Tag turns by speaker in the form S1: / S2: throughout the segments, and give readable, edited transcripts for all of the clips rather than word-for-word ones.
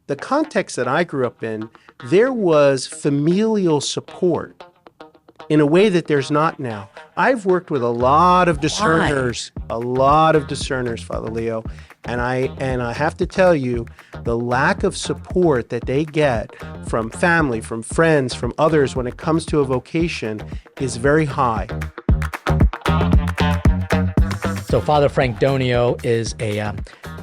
S1: the context that I grew up in, there was familial support in a way that there's not now. I've worked with a lot of discerners, Father Leo, and I have to tell you, the lack of support that they get from family, from friends, from others when it comes to a vocation is very high.
S2: So Father Frank Donio is a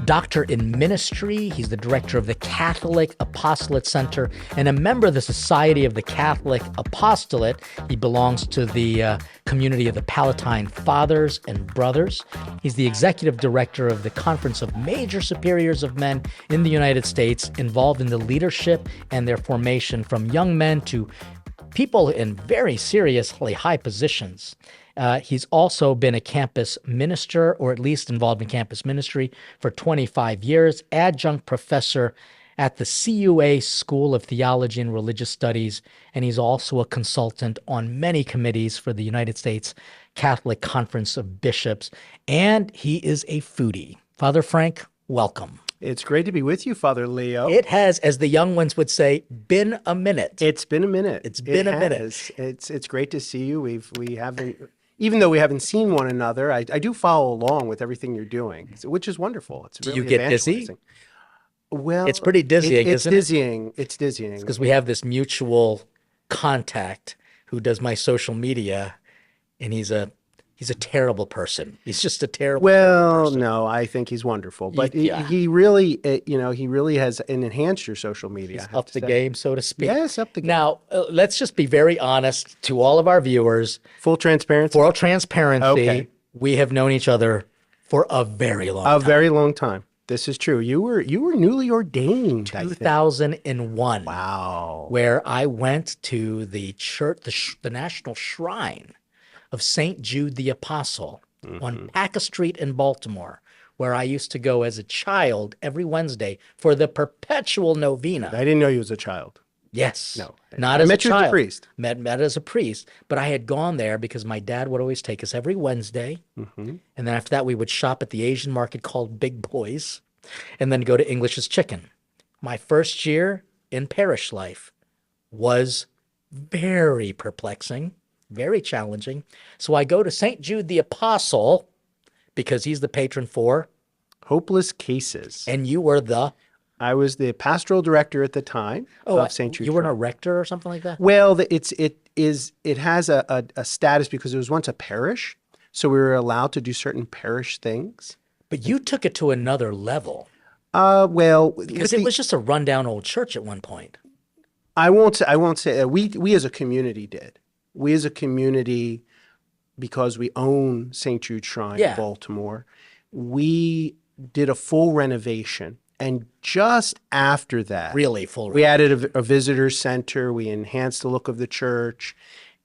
S2: doctor in ministry. He's the director of the Catholic Apostolate Center and a member of the Society of the Catholic Apostolate. He belongs to the community of the Palatine Fathers and Brothers. He's the executive director of the Conference of Major Superiors of Men in the United States, involved in the leadership and their formation from young men to people in very seriously high positions. He's also been a campus minister, or at least involved in campus ministry, for 25 years, adjunct professor at the CUA School of Theology and Religious Studies, and he's also a consultant on many committees for the United States Catholic Conference of Bishops, and he is a foodie. Father Frank, welcome.
S1: It's great to be with you, Father Leo.
S2: It has, as the young ones would say, been a minute.
S1: It's been a minute.
S2: It's been a minute.
S1: It's great to see you. We haven't, even though we haven't seen one another, I do follow along with everything you're doing, which is wonderful. It's really
S2: Do you get dizzy?
S1: Well,
S2: it's pretty dizzying,
S1: it's
S2: isn't it?
S1: dizzying. It's dizzying.
S2: Because we have this mutual contact who does my social media, and he's a terrible person. He's just a terrible person.
S1: No, I think he's wonderful, but
S2: Yeah.
S1: he really, he really has enhanced your social media.
S2: He's up the game, so to speak.
S1: Yes, up the game.
S2: Now, let's just be very honest to all of our viewers.
S1: Full transparency.
S2: For all transparency,
S1: Okay.
S2: we have known each other for a very long time.
S1: A very long time. This is true. You were newly ordained, I think.
S2: 2001.
S1: Wow.
S2: Where I went to the church, the National Shrine of St. Jude the Apostle on Paca Street in Baltimore, where I used to go as a child every Wednesday for the perpetual novena.
S1: I didn't know you was a child.
S2: Yes.
S1: No.
S2: Not
S1: I
S2: as
S1: met
S2: a
S1: you
S2: child.
S1: as a priest.
S2: Met as a priest. But I had gone there because my dad would always take us every Wednesday. And then after that, we would shop at the Asian market called Big Boys and then go to English's Chicken. My first year in parish life was very perplexing, very challenging. So I go to St. Jude the Apostle because he's the patron for
S1: Hopeless cases.
S2: And you were the...
S1: I was the pastoral director at the time of St. Jude.
S2: You were a rector or something like that?
S1: Well, it has a status because it was once a parish, so we were allowed to do certain parish things.
S2: But you took it to another level.
S1: Well,
S2: Because it was just a rundown old church at one point.
S1: I won't say we as a community did. We as a community, because we own St. Jude Shrine in Baltimore, we did a full renovation. And just after that, we added a visitor center. We enhanced the look of the church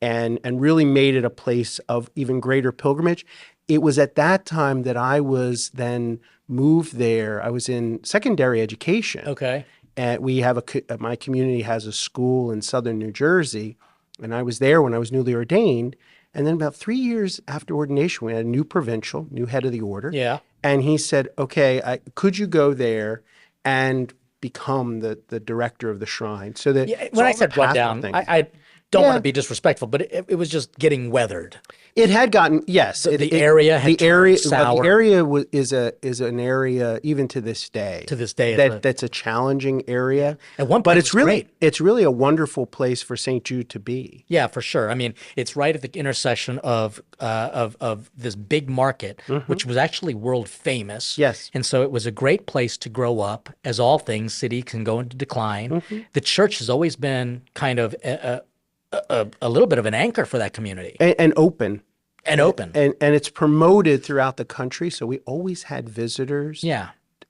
S1: and really made it a place of even greater pilgrimage. It was at that time that I was then moved there. I was in secondary education.
S2: Okay.
S1: And we have my community has a school in southern New Jersey. And I was there when I was newly ordained. And then about 3 years after ordination, we had a new provincial, new head of the order.
S2: Yeah.
S1: And he said, okay, could you go there and become the director of the shrine? So that
S2: when I said run down, I don't want to be disrespectful, but it was just getting weathered.
S1: It had gotten, yes.
S2: The area had turned sour.
S1: The area is an area even to this day.
S2: To this day,
S1: that's a challenging area.
S2: At one point,
S1: but
S2: it's really
S1: great. It's really a wonderful place for St. Jude to be.
S2: Yeah, for sure. I mean, it's right at the intersection of this big market, which was actually world famous.
S1: Yes,
S2: and so it was a great place to grow up. As all things, city can go into decline. The church has always been kind of a little bit of an anchor for that community.
S1: And open.
S2: And open.
S1: And it's promoted throughout the country. So we always had visitors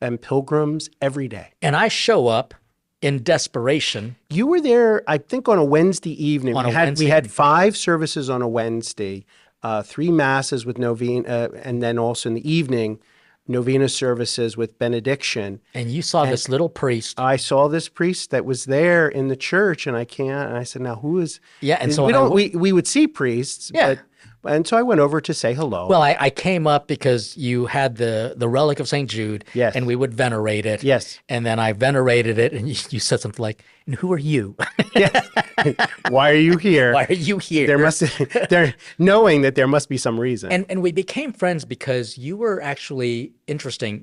S1: and pilgrims every day.
S2: And I show up in desperation.
S1: You were there, I think, on a Wednesday evening.
S2: We
S1: had 5 services on a Wednesday, 3 masses with novena, and then also in the evening, novena services with benediction.
S2: And you saw this little priest.
S1: I saw this priest that was there in the church, and I said, now who is?
S2: Yeah, and
S1: we would see priests, And so I went over to say hello.
S2: Well, I came up because you had the relic of St. Jude,
S1: Yes.
S2: and we would venerate it.
S1: Yes.
S2: And then I venerated it, and you said something like, "And who are you?
S1: Yeah. Why are you here?
S2: Why are you here?"
S1: They're knowing that there must be some reason.
S2: And we became friends because you were actually interesting,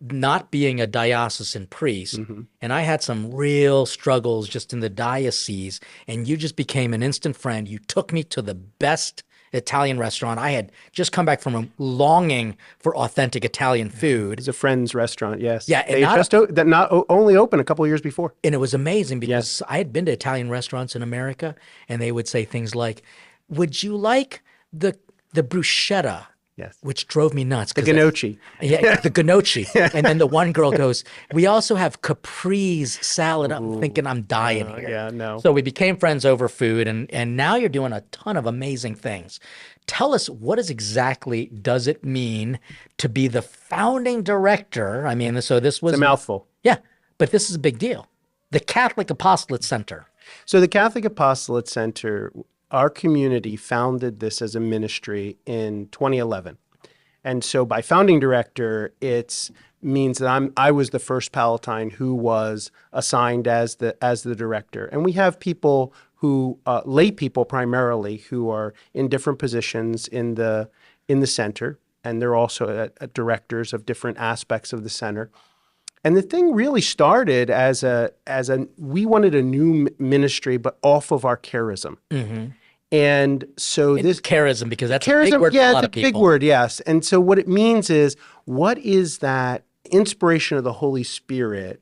S2: not being a diocesan priest. And I had some real struggles just in the diocese, and you just became an instant friend. You took me to the best Italian restaurant. I had just come back from a longing for authentic Italian food.
S1: It's a friend's restaurant, yes.
S2: Yeah, and
S1: only open a couple of years before.
S2: And it was amazing because I had been to Italian restaurants in America, and they would say things like, "Would you like the bruschetta?"
S1: Yes.
S2: Which drove me nuts.
S1: The gnocchi.
S2: Yeah, the gnocchi. And then the one girl goes, "We also have caprese salad." I'm thinking I'm dying here.
S1: Yeah, no.
S2: So we became friends over food, and now you're doing a ton of amazing things. Tell us, what exactly does it mean to be the founding director? I mean, so this was
S1: It's a mouthful.
S2: Yeah, but this is a big deal. The Catholic Apostolate Center.
S1: So the Catholic Apostolate Center, our community founded this as a ministry in 2011. And so by founding director, it means that I was the first Palatine who was assigned as the director. And we have people who, lay people primarily, who are in different positions in the center. And they're also directors of different aspects of the center. And the thing really started as we wanted a new ministry, but off of our charism. And so
S2: It's charism, because that's a big
S1: charism,
S2: word for a lot of
S1: it's a big
S2: people.
S1: word, yes. And so what it means is, what is that inspiration of the Holy Spirit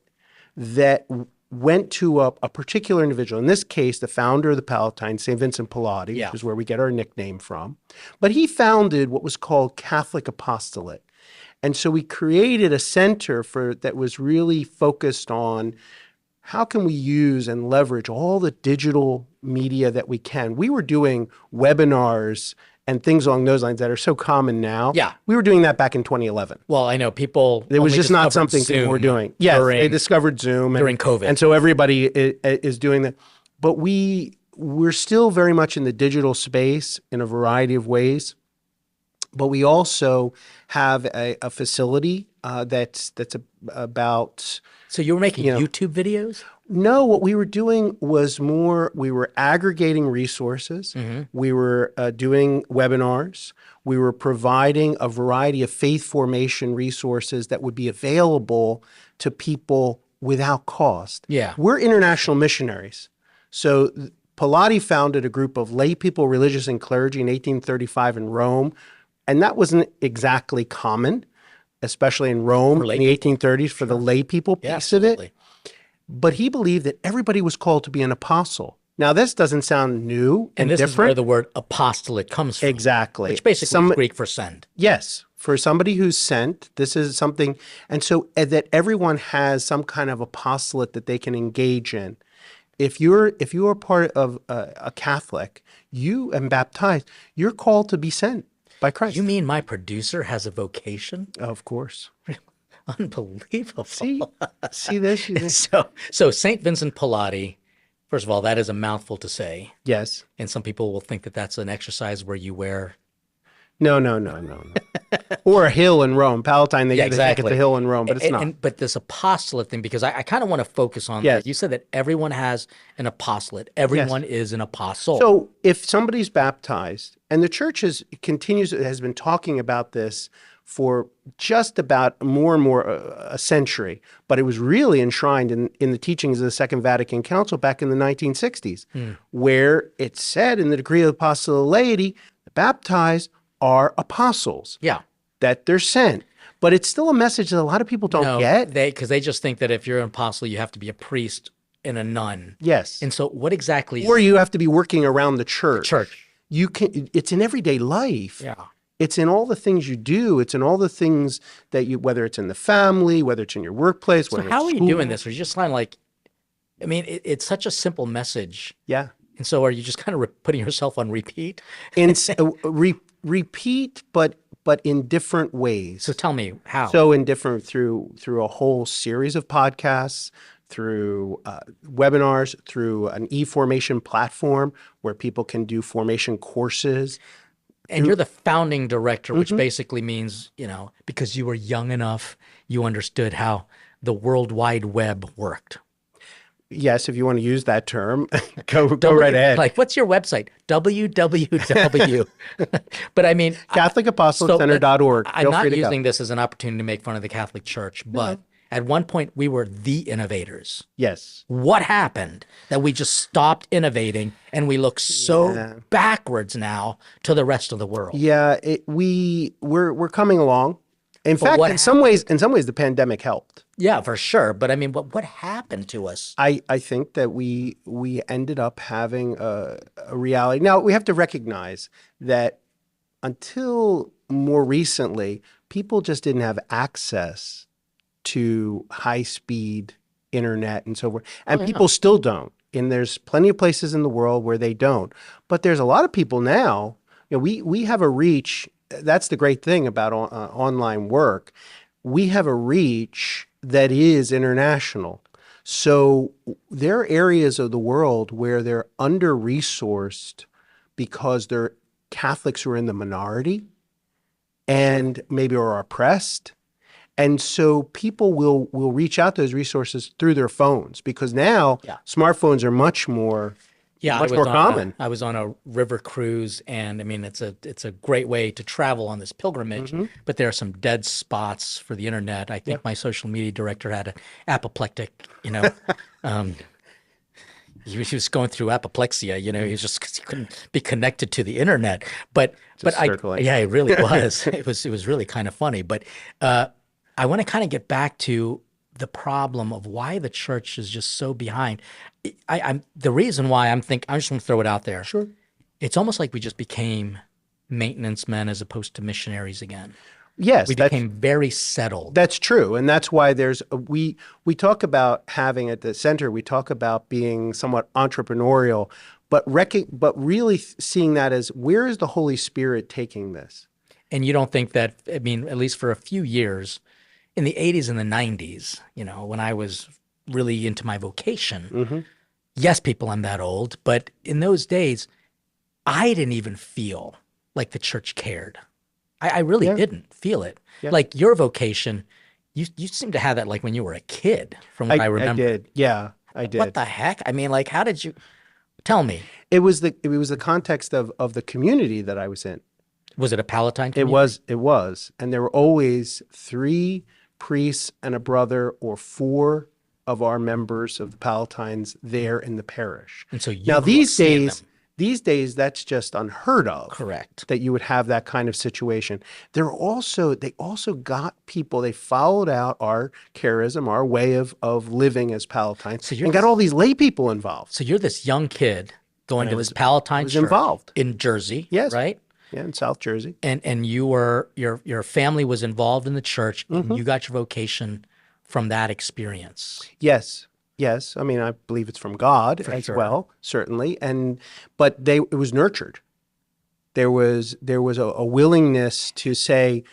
S1: that went to a particular individual? In this case, the founder of the Palatine, St. Vincent Pallotti,
S2: Yeah.
S1: which is where we get our nickname from. But he founded what was called Catholic Apostolate. And so we created a center that was really focused on how can we use and leverage all the digital media that we can. We were doing webinars and things along those lines that are so common now.
S2: Yeah.
S1: We were doing that back in 2011.
S2: Well, I know people.
S1: It was
S2: only
S1: just not
S2: discovered
S1: something people
S2: Zoom
S1: were doing. Yes, they discovered Zoom.
S2: during COVID.
S1: And so everybody is doing that. But we're still very much in the digital space in a variety of ways. But we also have a facility that's about.
S2: So you were making YouTube videos?
S1: No, what we were doing was we were aggregating resources. We were doing webinars. We were providing a variety of faith formation resources that would be available to people without cost.
S2: Yeah.
S1: We're international missionaries. So Pallotti founded a group of lay people, religious and clergy in 1835 in Rome. And that wasn't exactly common, especially in Rome in the 1830s for the lay people piece of it. But he believed that everybody was called to be an apostle. Now, this doesn't sound new and
S2: this
S1: different.
S2: is where the word apostolate comes from.
S1: Exactly.
S2: Which basically is Greek for send.
S1: Yes. For somebody who's sent, this is something, and so that everyone has some kind of apostolate that they can engage in. If you're part of a Catholic, and baptized, you're called to be sent by Christ.
S2: You mean my producer has a vocation?
S1: Of course.
S2: Unbelievable.
S1: See this?
S2: So St. Vincent Pallotti, first of all, that is a mouthful to say.
S1: Yes.
S2: And some people will think that that's an exercise where you wear.
S1: No. Or a hill in Rome. Palatine, they think it's a hill in Rome, but it's not.
S2: But this apostolate thing, because I kind of want to focus on
S1: Yes.
S2: that. You said that everyone has an apostolate. Everyone is an apostle.
S1: So if somebody's baptized, and the church has been talking about this for just about more and more a century, but it was really enshrined in the teachings of the Second Vatican Council back in the 1960s, where it said in the decree of the apostolic laity, the baptized are apostles.
S2: Yeah.
S1: That they're sent. But it's still a message that a lot of people don't get.
S2: Because they just think that if you're an apostle, you have to be a priest and a nun.
S1: Yes.
S2: And so what exactly
S1: Or you have to be working around the church. It's in everyday life.
S2: Yeah.
S1: It's in all the things you do. It's in all the things that whether it's in the family, whether it's in your workplace, whether
S2: So how
S1: it's
S2: are you
S1: school.
S2: doing this? Are you just kind of like, I mean, it's such a simple message.
S1: Yeah.
S2: And so are you just kind of putting yourself on repeat?
S1: Repeat, but in different ways.
S2: So tell me how.
S1: So through a whole series of podcasts, through webinars, through an e-formation platform where people can do formation courses.
S2: And you're the founding director, which basically means, because you were young enough, you understood how the World Wide Web worked.
S1: Yes, if you want to use that term, go right ahead.
S2: Like, what's your website? www. But I mean,
S1: CatholicApostolateCenter.org.
S2: I'm
S1: Feel
S2: not
S1: free to go.
S2: using this as an opportunity to make fun of the Catholic Church, but at one point we were the innovators.
S1: Yes.
S2: What happened that we just stopped innovating and we look so backwards now to the rest of the world?
S1: Yeah, we're coming along. In fact, in some ways, the pandemic helped.
S2: Yeah, for sure. But I mean, what happened to us?
S1: I think that we ended up having a reality. Now, we have to recognize that until more recently, people just didn't have access to high-speed internet and so forth. And people still don't. And there's plenty of places in the world where they don't. But there's a lot of people now, we have a reach. That's the great thing about online work. We have a reach that is international. So there are areas of the world where they're under-resourced because they're Catholics who are in the minority and maybe are oppressed. And so people will reach out to those resources through their phones because now smartphones are much more common.
S2: I was on a river cruise, and I mean it's a great way to travel on this pilgrimage, but there are some dead spots for the internet. I think my social media director had an apoplectic, he was going through apoplexia, he was just because he couldn't be connected to the internet. But it really was. It was really kind of funny. But I want to kind of get back to the problem of why the church is just so behind. The reason why I just want to throw it out there.
S1: Sure.
S2: It's almost like we just became maintenance men as opposed to missionaries again.
S1: Yes.
S2: We became very settled.
S1: That's true. And that's why we talk about having at the center, we talk about being somewhat entrepreneurial, but really seeing that as where is the Holy Spirit taking this?
S2: And you don't think that, I mean, at least for a few years, in the 80s and the 90s, when I was really into my vocation, yes, people, I'm that old, but in those days, I didn't even feel like the church cared. I really didn't feel it. Yeah. Like your vocation, you seem to have that like when you were a kid, from what I remember.
S1: I did. Yeah, I did.
S2: What the heck? I mean, like, how did you tell me?
S1: It was the context of the community that I was in.
S2: Was it a Palatine community?
S1: It was. And there were always 3 priests and a brother or 4 of our members of the Palatines there in the parish.
S2: And so
S1: now these days that's just unheard of.
S2: Correct.
S1: That you would have that kind of situation. They also got people, they followed out our charism, our way of living as Palatines, and got all these lay people involved.
S2: So you're this young kid going to this Palatine church
S1: involved
S2: in Jersey,
S1: yes,
S2: right?
S1: Yeah, in South Jersey.
S2: And your family was involved in the church, and you got your vocation from that experience.
S1: Yes. I mean, I believe it's from God as well, certainly. But it was nurtured. There was a willingness to say,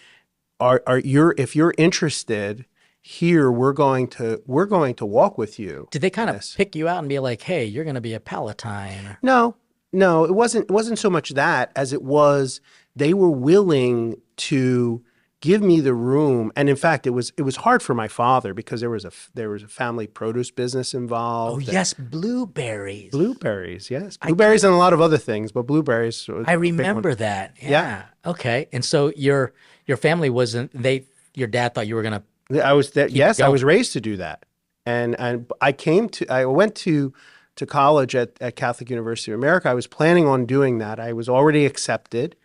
S1: if you're interested here, we're going to walk with you.
S2: Did they kind of pick you out and be like, hey, you're going to be a Palatine?
S1: No, it wasn't so much that as it was they were willing to give me the room. And in fact, it was hard for my father because there was a family produce business involved.
S2: Oh yes, blueberries.
S1: Blueberries, yes. Blueberries and a lot of other things, but blueberries.
S2: I remember that. Yeah. Okay. And so your family your dad thought you were going to
S1: I was there. Yes, I was raised to do that. And I went to college at Catholic University of America. I was planning on doing that. I was already accepted.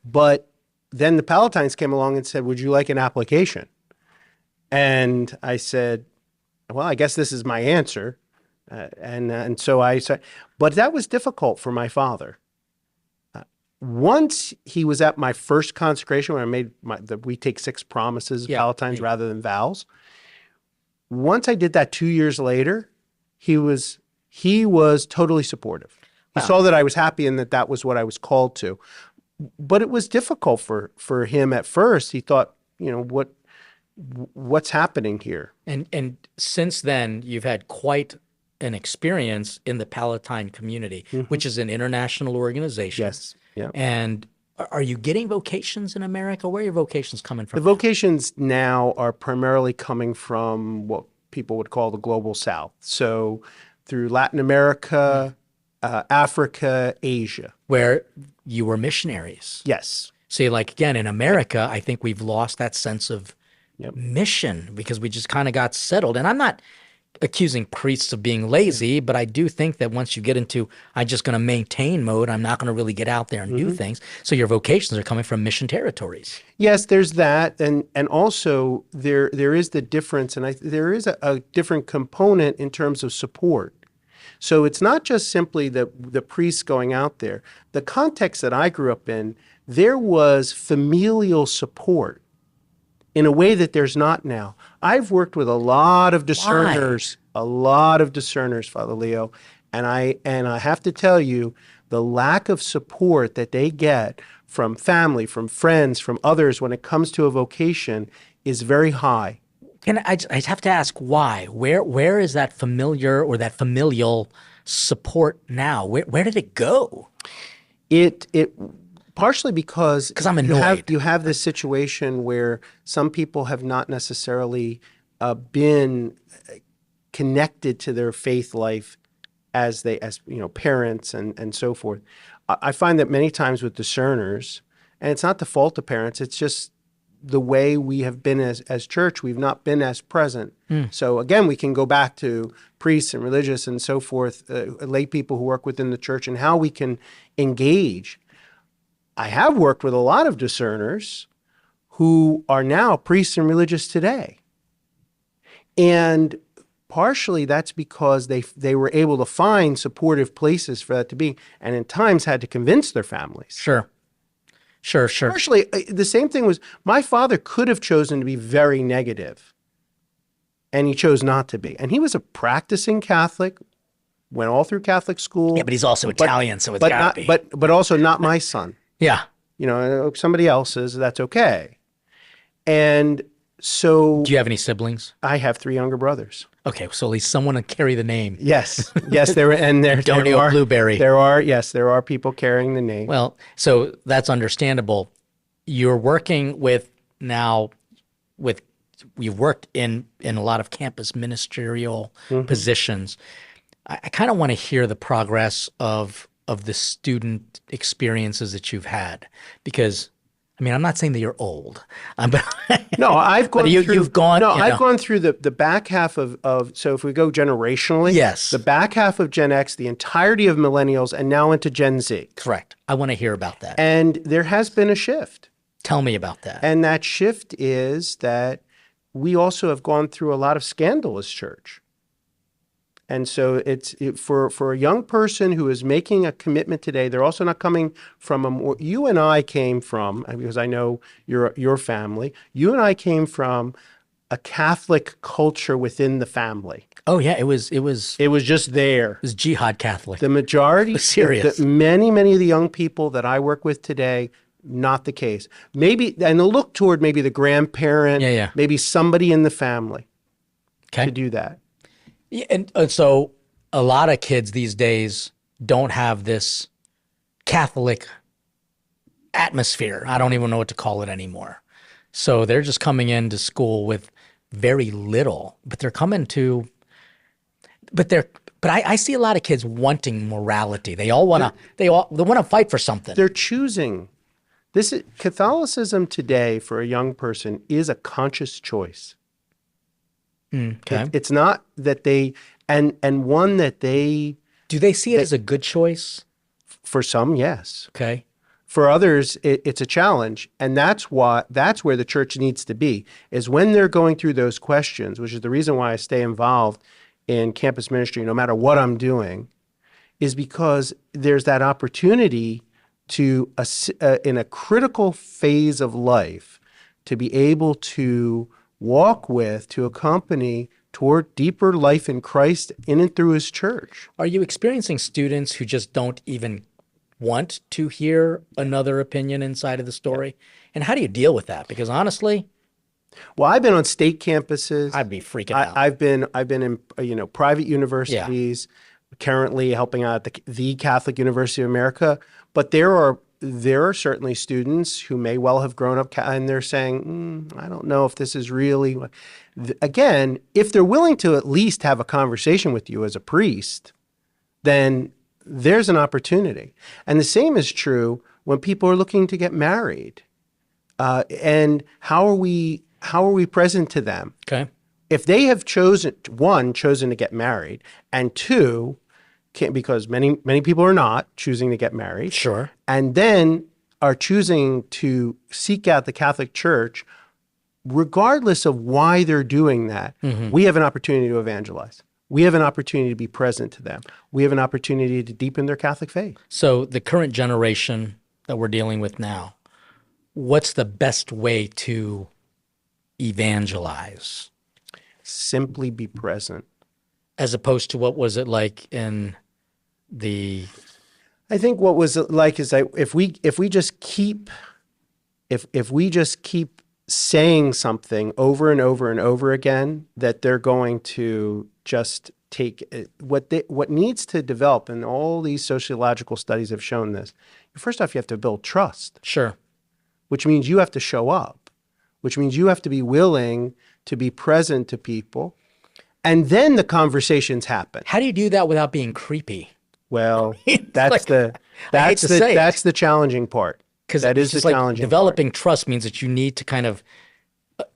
S1: But then the Palatines came along and said, would you like an application? And I said, well, I guess this is my answer. And so I said, but that was difficult for my father. Once he was at my first consecration, when I made we take 6 promises, Palatines rather than vows. Once I did that 2 years later, he was totally supportive. He saw that I was happy and that was what I was called to. But it was difficult for him at first. He thought, what's happening here?
S2: And since then, you've had quite an experience in the Palatine community, which is an international organization.
S1: Yes. Yeah.
S2: And Are you getting vocations in America? Where are your vocations coming
S1: The
S2: from now?
S1: vocations now are primarily coming from what people would call the global south. So through Latin America, Africa, Asia.
S2: Where you were missionaries.
S1: Yes.
S2: See, like again, in America, I think we've lost that sense of
S1: Yep.
S2: mission because we just kind of got settled. And I'm not accusing priests of being lazy, but I do think that once you get into, I'm just going to maintain mode, I'm not going to really get out there and do things. So your vocations are coming from mission territories.
S1: Yes, there's that, and also there is the difference, and there is a different component in terms of support. So it's not just simply the priests going out there. The context that I grew up in, there was familial support in a way that there's not now. I've worked with a lot of discerners, Father Leo, and I have to tell you, the lack of support that they get from family, from friends, from others when it comes to a vocation is very high.
S2: I have to ask why? Where is that familiar or that familial support now? Where did it go?
S1: It partially because
S2: I'm annoyed.
S1: You have this situation where some people have not necessarily been connected to their faith life as parents and so forth. I find that many times with discerners, and it's not the fault of parents, it's just the way we have been as church, we've not been as present. So again, we can go back to priests and religious and so forth, lay people who work within the church and how we can engage. I have worked with a lot of discerners who are now priests and religious today. And partially that's because they were able to find supportive places for that to be, and in times had to convince their families.
S2: Sure.
S1: Partially, the same thing was, my father could have chosen to be very negative, and he chose not to be. And he was a practicing Catholic, went all through Catholic school.
S2: Yeah, but he's also Italian, so it's gotta be.
S1: But also not my son.
S2: Yeah.
S1: Somebody else's, that's okay. And so...
S2: Do you have any siblings?
S1: I have 3 younger brothers.
S2: Okay, so at least someone to carry the name.
S1: Yes, there
S2: Donio Blueberry.
S1: There are people carrying the name.
S2: Well, so that's understandable. You're working you've worked in a lot of campus ministerial positions. I kind of want to hear the progress of the student experiences that you've had, because I'm not saying that you're old, but
S1: no, I've gone
S2: you've gone.
S1: I've gone through the back half of so if we go generationally,
S2: yes,
S1: the back half of Gen X, the entirety of millennials, and now into Gen Z.
S2: Correct. I want to hear about that.
S1: And there has been a shift.
S2: Tell me about that.
S1: And that shift is that we also have gone through a lot of scandalous church. And so for a young person who is making a commitment today, they're also not coming from you and I came from, because I know your family, you and I came from a Catholic culture within the family.
S2: Oh yeah, it was
S1: just there.
S2: It was jihad Catholic.
S1: The majority,
S2: serious.
S1: Many of the young people that I work with today, not the case. Maybe, and they'll look toward maybe the grandparent, maybe somebody in the family to do that.
S2: Yeah, and so a lot of kids these days don't have this Catholic atmosphere. I don't even know what to call it anymore. So they're just coming into school with very little, but they're coming to, but I see a lot of kids wanting morality. They want to fight for something.
S1: They're choosing. Catholicism today for a young person is a conscious choice.
S2: Okay.
S1: It's not that they, and one that they...
S2: Do they see it as a good choice?
S1: For some, yes.
S2: Okay.
S1: For others, it's a challenge. And that's where the church needs to be, is when they're going through those questions, which is the reason why I stay involved in campus ministry, no matter what I'm doing, is because there's that opportunity to, in a critical phase of life, to be able to walk with, to accompany toward deeper life in Christ in and through his church.
S2: Are you experiencing students who just don't even want to hear another opinion inside of the story? And how do you deal with that? Because honestly,
S1: well, I've been on state campuses.
S2: I'd be freaking out.
S1: I've been in private universities, currently helping out at the Catholic University of America. But there are there are certainly students who may well have grown up and they're saying, I don't know if this is really. Again, if they're willing to at least have a conversation with you as a priest, then there's an opportunity. And the same is true when people are looking to get married. And how are we present to them?
S2: Okay.
S1: If they have chosen to get married, and two, because many people are not choosing to get married.
S2: Sure.
S1: And then are choosing to seek out the Catholic Church, regardless of why they're doing that, we have an opportunity to evangelize. We have an opportunity to be present to them. We have an opportunity to deepen their Catholic faith.
S2: So the current generation that we're dealing with now, what's the best way to evangelize?
S1: Simply be present.
S2: As opposed to what was it like in the...
S1: I think what was it like is if we just keep saying something over and over and over again, that they're going to just take what needs to develop, and all these sociological studies have shown this. First off, you have to build trust.
S2: Sure.
S1: Which means you have to show up, which means you have to be willing to be present to people, and then the conversations happen.
S2: How do you do that without being creepy?
S1: Well, that's the challenging part.
S2: Because
S1: that is the challenging
S2: developing
S1: part.
S2: Trust means that you need to kind of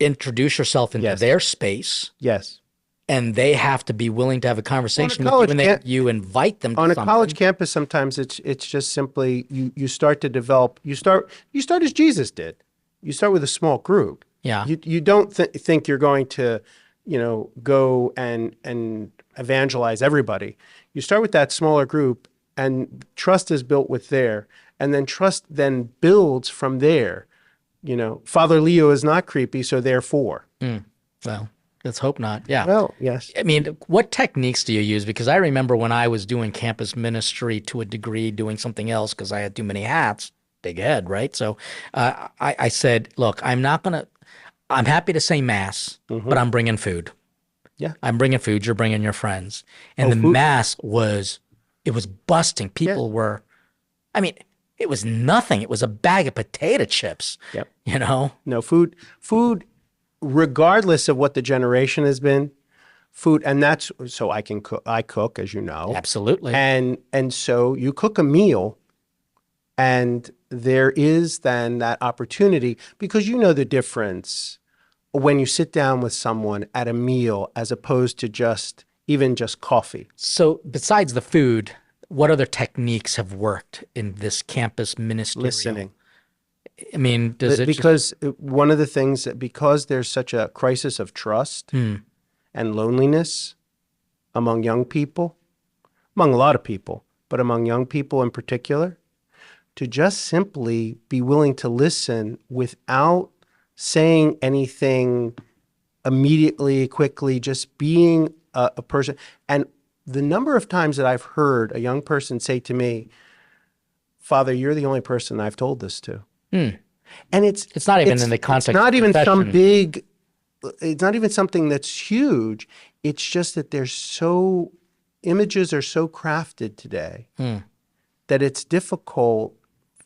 S2: introduce yourself into their space.
S1: Yes.
S2: And they have to be willing to have a conversation with you, and you invite them to
S1: on
S2: something.
S1: On a college campus, sometimes it's just simply you start to develop. You start as Jesus did. You start with a small group.
S2: Yeah.
S1: You don't think you're going to, go and evangelize everybody. You start with that smaller group, and trust is built with there, and then trust then builds from there. Father Leo is not creepy, so therefore.
S2: Well, let's hope not. Yeah.
S1: Well, yes.
S2: I mean, what techniques do you use? Because I remember when I was doing campus ministry to a degree, doing something else because I had too many hats, big head, right? So I said, look, I'm happy to say mass, but I'm bringing food.
S1: Yeah.
S2: I'm bringing food. You're bringing your friends. And the mass was busting. People were, it was nothing. It was a bag of potato chips.
S1: Yep.
S2: No,
S1: food, regardless of what the generation has been, food, and that's, so I cook, as you know.
S2: Absolutely.
S1: And so you cook a meal, and there is then that opportunity, because the difference when you sit down with someone at a meal as opposed to just coffee.
S2: So besides the food, what other techniques have worked in this campus ministry?
S1: Listening.
S2: Because
S1: one of the things that, because there's such a crisis of trust and loneliness among young people, among a lot of people, but among young people in particular, to just simply be willing to listen without saying anything immediately, quickly, just being a person. And the number of times that I've heard a young person say to me, Father, you're the only person I've told this to. And
S2: it's not even in the context.
S1: It's not even
S2: confession.
S1: It's not even something that's huge. It's just that images are so crafted today that it's difficult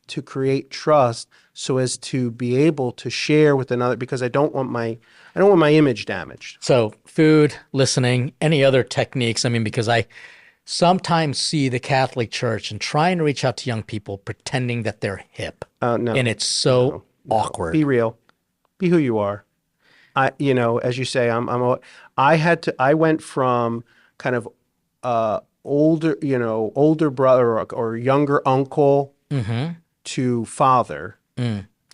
S1: to create trust so as to be able to share with another, because I don't want my image damaged.
S2: So food, listening, any other techniques? Because I sometimes see the Catholic Church and trying to reach out to young people pretending that they're hip.
S1: No.
S2: And it's so awkward.
S1: Be real. Be who you are. As you say, I went from kind of older brother or younger uncle to father.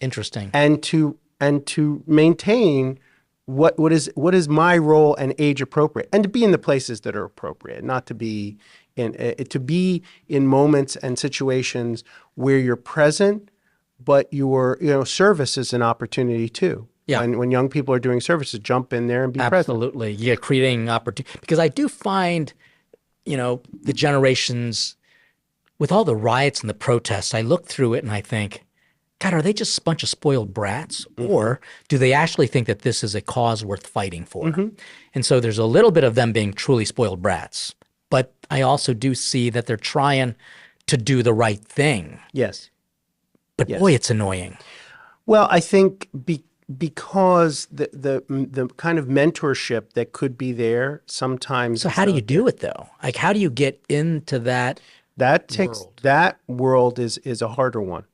S2: Interesting.
S1: And to maintain what is my role and age appropriate, and to be in the places that are appropriate, not to be in moments and situations where you're present, but your service is an opportunity too.
S2: Yeah.
S1: When young people are doing services, jump in there and be present.
S2: Absolutely. Yeah, creating opportunity. Because I do find, the generations, with all the riots and the protests, I look through it and I think, God, are they just a bunch of spoiled brats? Or do they actually think that this is a cause worth fighting for? And so there's a little bit of them being truly spoiled brats. But I also do see that they're trying to do the right thing.
S1: Yes.
S2: But
S1: Yes.
S2: boy, it's annoying.
S1: Well, I think because the kind of mentorship that could be there sometimes
S2: So
S1: is
S2: how do you
S1: not there.
S2: do it though? Like, how do you get into that world?
S1: That world is a harder one,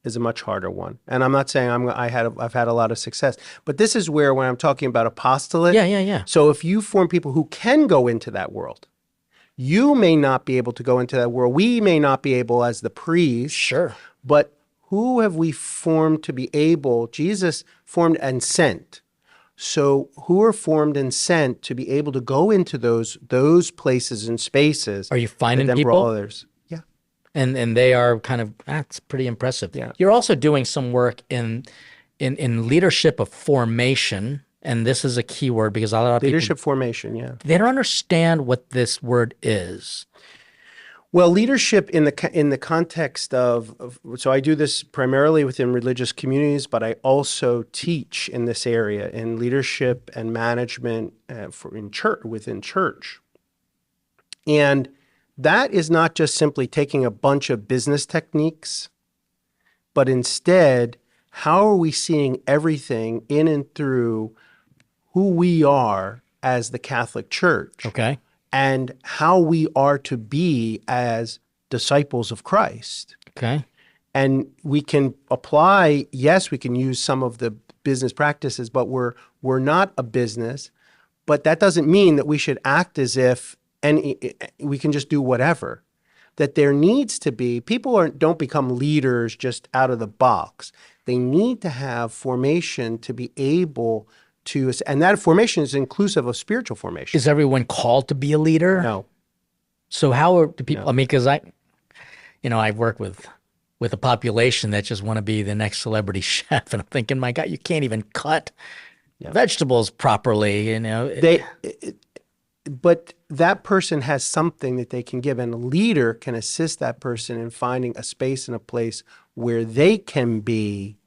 S1: is a much harder one. And I'm not saying I've had a lot of success, but this is where when I'm talking about apostolate.
S2: Yeah.
S1: So if you form people who can go into that world, you may not be able to go into that world. We may not be able as the priest.
S2: Sure.
S1: But who have we formed to be able? Jesus formed and sent. So who are formed and sent to be able to go into those places and spaces?
S2: Are you finding
S1: that then brought
S2: people?
S1: others? Yeah.
S2: And they are kind of, that's pretty impressive.
S1: Yeah.
S2: You're also doing some work in leadership of formation, and this is a key word because a lot of
S1: Leadership formation, yeah.
S2: people, they don't understand what this word is.
S1: Well, leadership in the context of so I do this primarily within religious communities, but I also teach in this area in leadership and management within church. And that is not just simply taking a bunch of business techniques, but instead, how are we seeing everything in and through who we are as the Catholic Church?
S2: Okay.
S1: And how we are to be as disciples of Christ.
S2: Okay.
S1: And we can apply, yes, we can use some of the business practices, but we're not a business. But that doesn't mean that we should act as if we can just do whatever. That there needs to be, people don't become leaders just out of the box. They need to have formation to be able to, and that formation is inclusive of spiritual formation.
S2: Is everyone called to be a leader?
S1: No.
S2: So how do people,
S1: No.
S2: I mean, because I work with a population that just want to be the next celebrity chef. And I'm thinking, my God, you can't even cut vegetables properly, you know.
S1: But that person has something that they can give, and a leader can assist that person in finding a space and a place where they can be.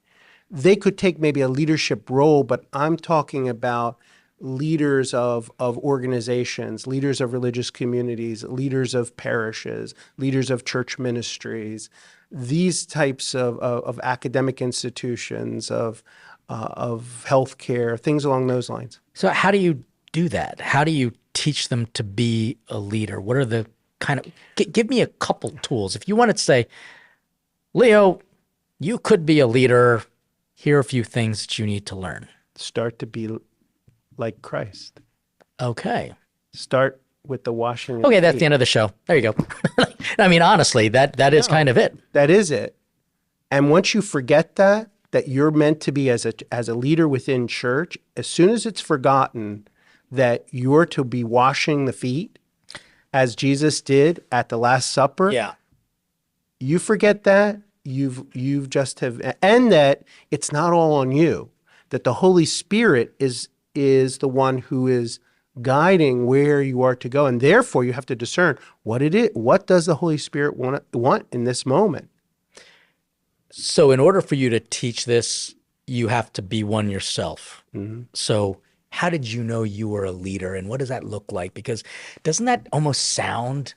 S1: They could take maybe a leadership role, but I'm talking about leaders of organizations, leaders of religious communities, leaders of parishes, leaders of church ministries, these types of academic institutions, of healthcare, things along those lines.
S2: So how do you do that? How do you teach them to be a leader? What are the kind of, give me a couple tools. If you wanted to say, Leo, you could be a leader, here are a few things that you need to learn.
S1: Start to be like Christ.
S2: Okay.
S1: Start with the washing.
S2: Okay, that's the end of the show. There you go. I mean, honestly, that is kind of it.
S1: That is it. And once you forget that you're meant to be as a leader within church, as soon as it's forgotten that you're to be washing the feet, as Jesus did at the Last Supper.
S2: Yeah.
S1: You forget that, you've just have, and that it's not all on you, that the Holy Spirit is the one who is guiding where you are to go, and therefore you have to discern what it is. What does the Holy Spirit want in this moment?
S2: So in order for you to teach this, you have to be one yourself. Mm-hmm. So how did you know you were a leader, and what does that look like? Because doesn't that almost sound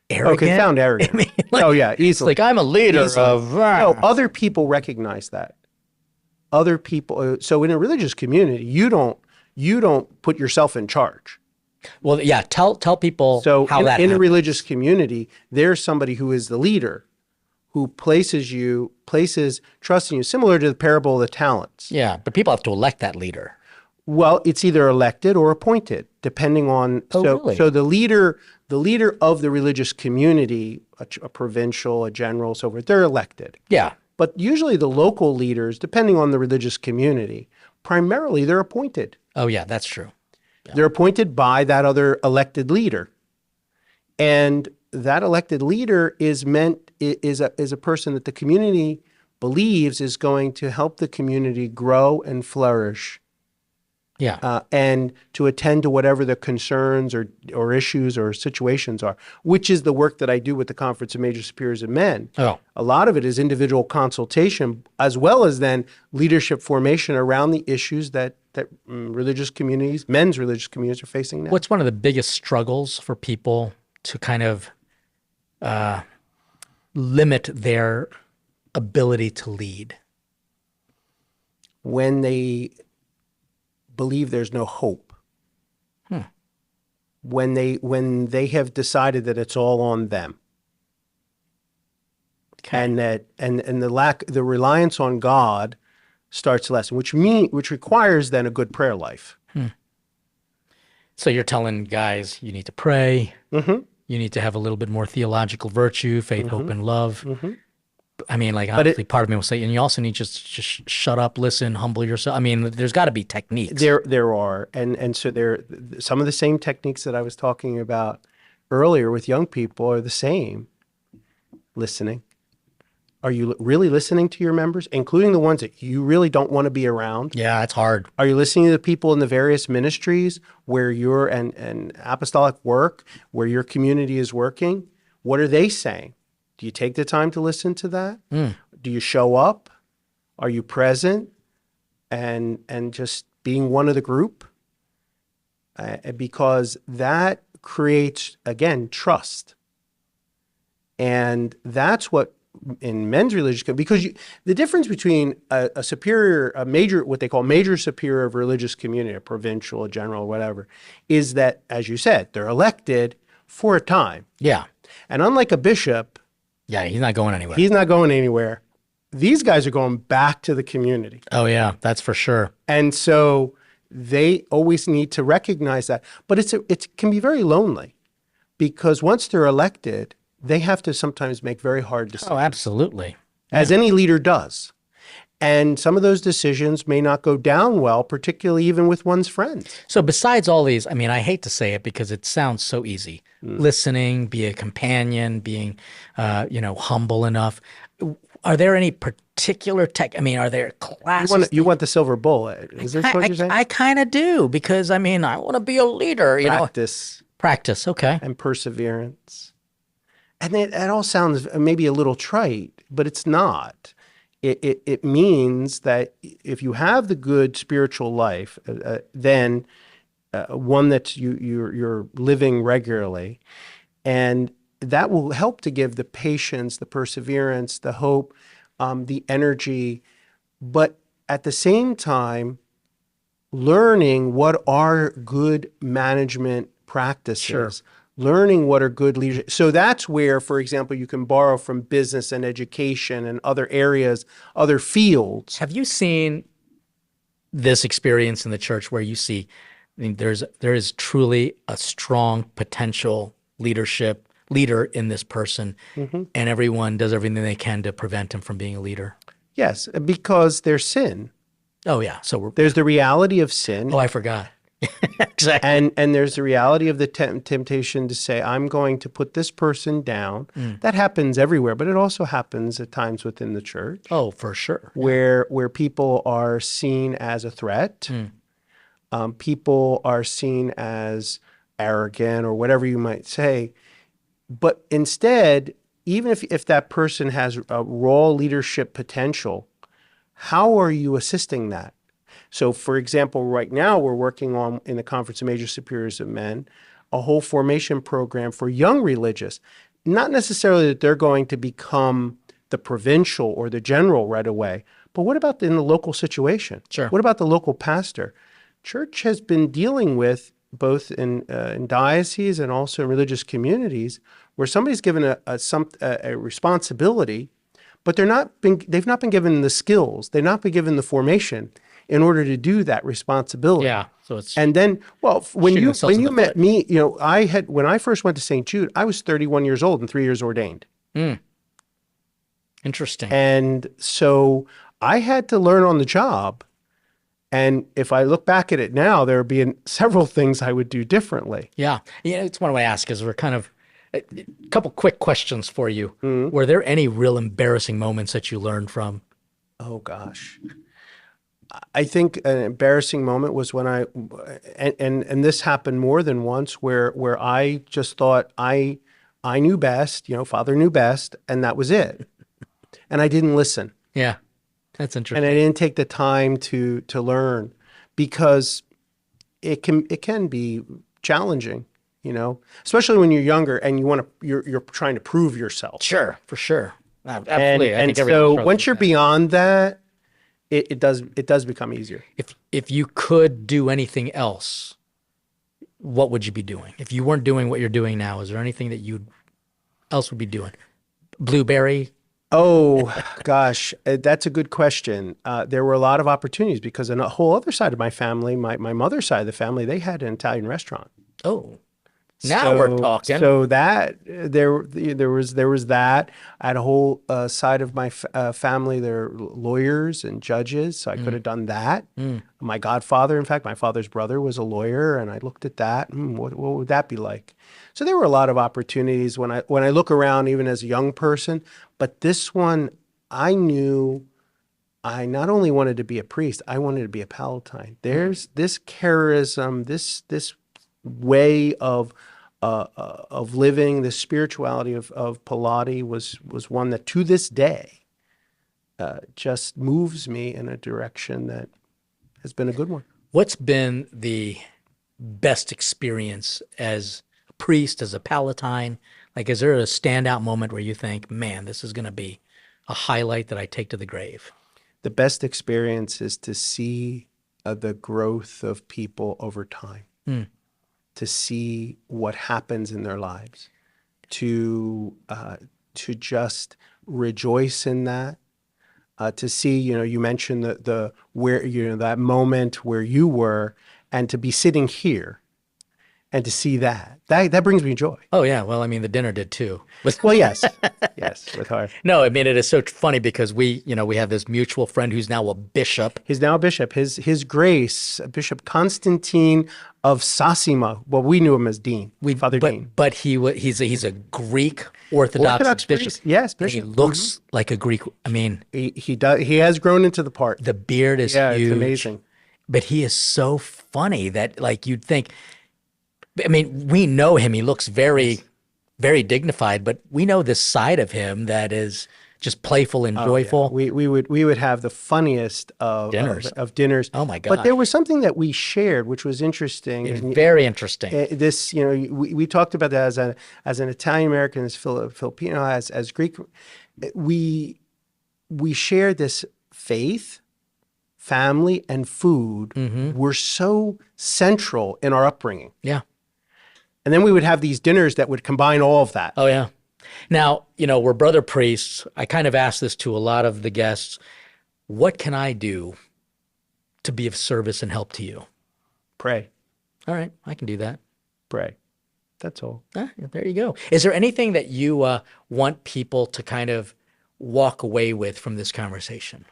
S2: arrogant?
S1: Okay, sound arrogant.
S2: I mean, like,
S1: oh yeah, easily.
S2: It's like I'm a leader of.
S1: No, other people recognize that. Other people. So in a religious community, you don't put yourself in charge.
S2: Well, yeah. Tell people
S1: so
S2: how that
S1: in
S2: happens.
S1: a religious community, there's somebody who is the leader, who places trust in you, similar to the parable of the talents.
S2: Yeah, but people have to elect that leader.
S1: Well, it's either elected or appointed, depending on.
S2: Really?
S1: So the leader of the religious community, a provincial, a general, so forth, they're elected.
S2: Yeah.
S1: But usually the local leaders, depending on the religious community, primarily they're appointed.
S2: Oh yeah, that's true. Yeah.
S1: They're appointed by that other elected leader, and that elected leader is a person that the community believes is going to help the community grow and flourish.
S2: Yeah.
S1: And to attend to whatever the concerns or issues or situations are, which is the work that I do with the Conference of Major Superiors of Men.
S2: Oh.
S1: A lot of it is individual consultation, as well as then leadership formation around the issues that religious communities, men's religious communities, are facing now.
S2: What's one of the biggest struggles for people to kind of limit their ability to lead?
S1: When they believe there's no hope. When they have decided that it's all on them.
S2: Okay.
S1: And that the reliance on God starts to lessen, which requires then a good prayer life.
S2: So you're telling guys you need to pray. You need to have a little bit more theological virtue, faith, hope, and love. I mean, like, honestly, part of me will say, and you also need to just shut up, listen, humble yourself. I mean, there's got to be techniques.
S1: There are, and so some of the same techniques that I was talking about earlier with young people are the same. Listening. Are you really listening to your members, including the ones that you really don't want to be around?
S2: Yeah, it's hard.
S1: Are you listening to the people in the various ministries where you're and apostolic work, where your community is working? What are they saying? Do you take the time to listen to that? Do you show up? Are you present and just being one of the group? Because that creates, again, trust. And that's what in men's religious, because the difference between a major, what they call major superior of religious community, a provincial, a general, whatever, is that, as you said, they're elected for a time.
S2: Yeah.
S1: And unlike a bishop,
S2: yeah, he's not going anywhere.
S1: He's not going anywhere. These guys are going back to the community.
S2: Oh, yeah, that's for sure.
S1: And so they always need to recognize that. But it can be very lonely, because once they're elected, they have to sometimes make very hard decisions.
S2: Oh, absolutely.
S1: As any leader does. And some of those decisions may not go down well, particularly even with one's friends.
S2: So besides all these, I mean, I hate to say it because it sounds so easy. Listening, be a companion, being, humble enough. Are there any particular I mean, are there classes?
S1: You want the silver bullet. Is this what you're saying?
S2: I kind of do, because, I mean, I want to be a leader. Practice, okay.
S1: And perseverance. And it all sounds maybe a little trite, but it's not. It means that if you have the good spiritual life, then one that you're living regularly, and that will help to give the patience, the perseverance, the hope, the energy, but at the same time, learning what are good management practices.
S2: Sure.
S1: Learning what are good leadership. So that's where, for example, you can borrow from business and education and other areas, other fields.
S2: Have you seen this experience in the church where you see, I mean, there is truly a strong potential leader in this person, and everyone does everything they can to prevent him from being a leader?
S1: Yes, because there's sin.
S2: Oh, yeah. So
S1: there's the reality of sin.
S2: Oh, I forgot. Exactly.
S1: And there's the reality of the temptation to say, I'm going to put this person down. That happens everywhere, but it also happens at times within the church.
S2: Oh, for sure.
S1: Where people are seen as a threat. People are seen as arrogant or whatever you might say. But instead, even if that person has a raw leadership potential, how are you assisting that? So, for example, right now we're working on, in the Conference of Major Superiors of Men, a whole formation program for young religious. Not necessarily that they're going to become the provincial or the general right away, but what about in the local situation?
S2: Sure.
S1: What about the local pastor? Church has been dealing with, both in dioceses and also in religious communities, where somebody's given a responsibility, but they've not been given the skills, they've not been given the formation in order to do that responsibility.
S2: Yeah. So it's,
S1: and then, well, when you met
S2: foot.
S1: me, when I first went to St. Jude, I was 31 years old and 3 years ordained.
S2: Interesting.
S1: And so I had to learn on the job. And if I look back at it now, there would be several things I would do differently.
S2: Yeah. It's one way I ask, because we're kind of, a couple quick questions for you. Were there any real embarrassing moments that you learned from?
S1: Oh, gosh. I think an embarrassing moment was when and this happened more than once, where I just thought I knew best, Father knew best, and that was it. And I didn't listen.
S2: Yeah, that's interesting.
S1: And I didn't take the time to learn, because it can be challenging, especially when you're younger and you're trying to prove yourself.
S2: Sure, for sure. Absolutely. I
S1: And
S2: think everyone
S1: so
S2: struggles
S1: once
S2: with
S1: you're
S2: that.
S1: beyond that, it does become easier.
S2: If you could do anything else, what would you be doing? If you weren't doing what you're doing now, is there anything that you else would be doing? Blueberry?
S1: Oh gosh, that's a good question. There were a lot of opportunities because on a whole other side of my family, my mother's side of the family, they had an Italian restaurant.
S2: Oh, now we're talking.
S1: So that there was that. I had a whole side of my family. They're lawyers and judges, so I could have done that. My godfather, in fact, my father's brother was a lawyer, and I looked at that. What would that be like? So there were a lot of opportunities when I look around, even as a young person. But this one, I knew I not only wanted to be a priest, I wanted to be a Palatine. There's this charism, this way of living, the spirituality of Pilate was one that to this day just moves me in a direction that has been a good one.
S2: What's been the best experience as a priest, as a Palatine? Like, is there a standout moment where you think, man, this is going to be a highlight that I take to the grave?
S1: The best experience is to see the growth of people over time, to see what happens in their lives, to just rejoice in that, to see, you mentioned the where, that moment where you were, and to be sitting here and to see that brings me joy.
S2: Oh, yeah. Well, I mean, the dinner did too.
S1: Well, yes, with her.
S2: No, I mean, it is so funny because we have this mutual friend who's now a bishop.
S1: He's now a bishop. His Grace, Bishop Constantine of Sassima. Well, we knew him as Dean, Father Dean.
S2: But he's a Greek Orthodox bishop.
S1: priest. Yes,
S2: And
S1: bishop.
S2: he looks like a Greek. I mean,
S1: He does. He has grown into the part.
S2: the beard is
S1: Yeah,
S2: huge.
S1: it's amazing.
S2: But he is so funny that, like, you'd think, I mean, we know him. He looks very, very dignified, but we know this side of him that is just playful and joyful.
S1: We would have the funniest of dinners.
S2: Oh my
S1: But
S2: gosh.
S1: there was something that we shared, which was interesting.
S2: It's very interesting.
S1: This, we talked about that as an Italian American, as Filipino, as Greek. We shared this faith, family, and food were so central in our upbringing.
S2: Yeah.
S1: And then we would have these dinners that would combine all of that.
S2: Oh, yeah. Now, we're brother priests. I kind of ask this to a lot of the guests. What can I do to be of service and help to you?
S1: Pray,
S2: All right, I can do that.
S1: pray. That's all.
S2: There you go. Is there anything that you want people to kind of walk away with from this conversation?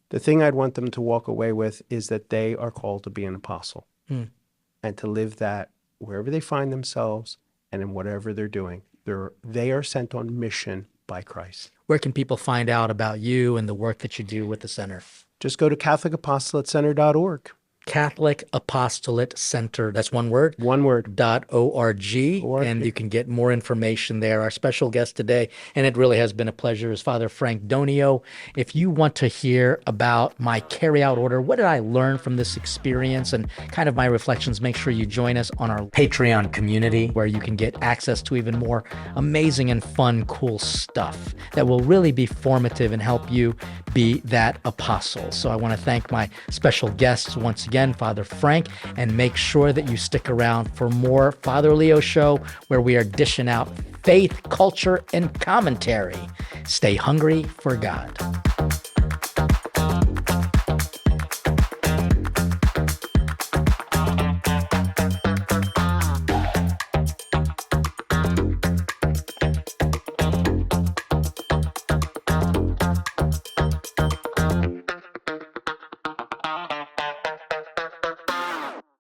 S1: The thing I'd want them to walk away with is that they are called to be an apostle and to live that wherever they find themselves and in whatever they're doing. They are sent on mission by Christ.
S2: Where can people find out about you and the work that you do with the center?
S1: Just go to CatholicApostolatecenter.org.
S2: Catholic Apostolate Center. That's one word.
S1: One word.
S2: .org, and you can get more information there. Our special guest today, and it really has been a pleasure, is Father Frank Donio. If you want to hear about my carry-out order, what did I learn from this experience, and kind of my reflections, make sure you join us on our Patreon community, where you can get access to even more amazing and fun, cool stuff that will really be formative and help you be that apostle. So I want to thank my special guests once again, Father Frank, and make sure that you stick around for more Father Leo Show, where we are dishing out faith, culture, and commentary. Stay hungry for God.